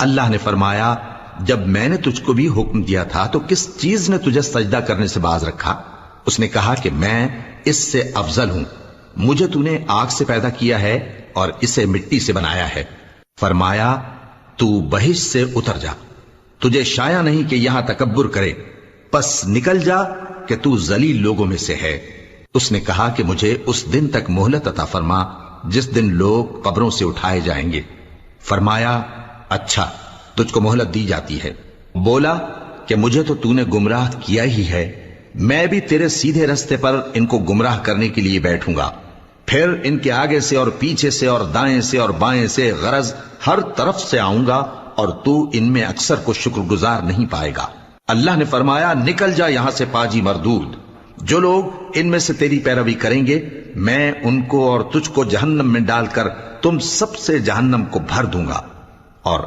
اللہ نے فرمایا جب میں نے تجھ کو بھی حکم دیا تھا تو کس چیز نے تجھے سجدہ کرنے سے باز رکھا؟ اس نے کہا کہ میں اس سے افضل ہوں، مجھے تو نے آگ سے پیدا کیا ہے اور اسے مٹی سے بنایا ہے۔ فرمایا تو بہشت سے اتر جا، تجھے شایع نہیں کہ یہاں تکبر کرے، پس نکل جا کہ تو ذلیل لوگوں میں سے ہے۔ اس نے کہا کہ مجھے اس دن تک مہلت عطا فرما جس دن لوگ قبروں سے اٹھائے جائیں گے۔ فرمایا اچھا، تجھ کو مہلت دی جاتی ہے۔ بولا کہ مجھے تو نے گمراہ کیا ہی ہے، میں بھی تیرے سیدھے رستے پر ان کو گمراہ کرنے کے لیے بیٹھوں گا، پھر ان کے آگے سے اور پیچھے سے اور دائیں سے اور بائیں سے غرض ہر طرف سے آؤں گا، اور تو ان میں اکثر کو شکر گزار نہیں پائے گا۔ اللہ نے فرمایا نکل جا یہاں سے پاجی مردود، جو لوگ ان میں سے تیری پیروی کریں گے میں ان کو اور تجھ کو جہنم میں ڈال کر تم سب سے جہنم کو بھر دوں گا، اور